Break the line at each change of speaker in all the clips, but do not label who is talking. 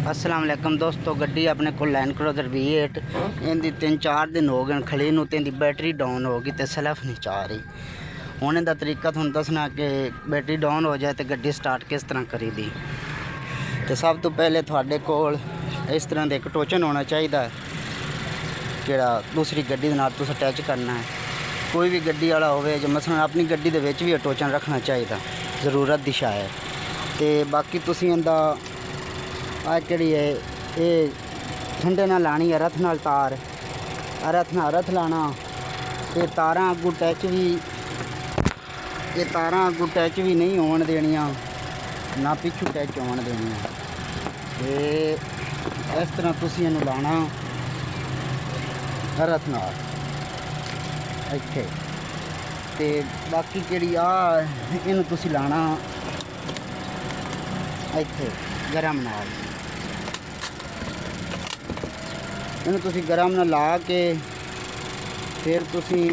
अस्सलाम वालेकुम दोस्तों, गड्डी अपने को लैंड क्रूज़र V8 इनकी 3-4 दिन हो गए खड़ी नूं ते बैटरी डाउन हो गई तो सेल्फ नहीं चाह रही। होने का तरीका तुहानूं दसना कि बैटरी डाउन हो जाए तो गड्डी स्टार्ट किस तरह करी दी। तो सब तो पहले तुहाडे कोल इस तरह का एक टोचन होना चाहिए जिहड़ा दूसरी गड्डी दे नाल तुसीं अटैच करना है। कोई भी गड्डी वाला होवे जो मसलन अपनी गड्डी दे विच भी टोचन रखना चाहिए, ज़रूरत दी शै है। तो बाकी तुसीं इहदा आ कड़ी है ये ठंडे ना लानी है, रथ नाल तार रथ लाना। तो तारां अगू टच भी ये तारां अगू टच भी नहीं होण देनियां, ना पिछू टच होण देनियां। ते इस तरह तुसीं इहनूं लाना रथ नाल इत्थे। ते बाकी कड़ी इहनूं तुसीं लाना इत्थे गरम नाल। इन्हूं तुसीं गरम नाल ला के फिर तुसीं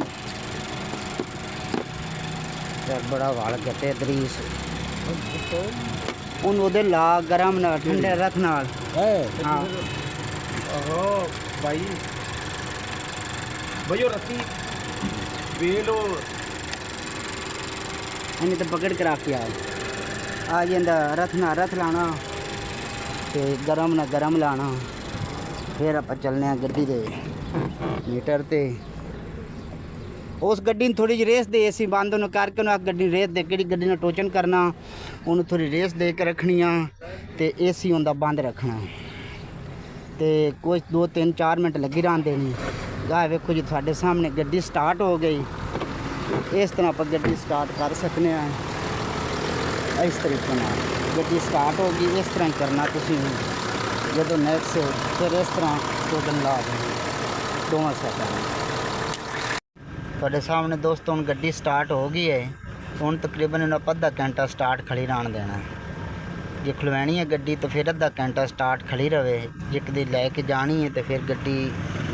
बड़ा वाल गट्टे दरीस उन उधर ला गरम नाल ठंडे रथ नाल। हाँ
भाई भैया रस्सी बेलो
इन्हें तो पकड़ कर रख आ जाता। रथ लाना तो गरम ना गरम लाना। फिर आप चलने गड्डी दे मीटर ते उस गड्डी थोड़ी जी रेस दे असी बंद उन्हें करके उन्हें गड्डी रेस दे कि गड्डी ने टोचन करना उन्हें थोड़ी रेस दे के रखनी तो AC उनका बंद रखना। तो कुछ 2-3-4 मिनट लगी रहन देनी। गाय वेखो जी थोड़े सामने गड्डी स्टार्ट हो गई। इस तरह आप गड्डी स्टार्ट कर सकते हैं। इस तरीके ना गड्डी स्टार्ट होगी, इस तरह ही करना तुसीं। जो नेक्स्ट फिर इस तरह टोचन ला देना दोवें साइड। थोड़े सामने दोस्तों हुण गड्डी स्टार्ट हो गई है। हुण तकरीबन इन्हें अद्धा घंटा स्टार्ट खड़ी रहन देना। जे खलवानी है गड्डी तो फिर अद्धा घंटा स्टार्ट खड़ी रहे। जे कदी लैके जानी है तो फिर गड्डी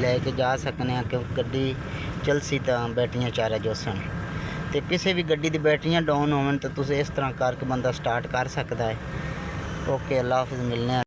लैके जा सकने हैं, क्योंकि गड्डी चलसी तो बैटरियां चारा जोसन। तो किसी भी गड्डी की बैटरियां डाउन होवन तो तुसीं इस तरह करके बंदा स्टार्ट कर सकता है। ओके, अल्लाह हाफिज़, मिलने।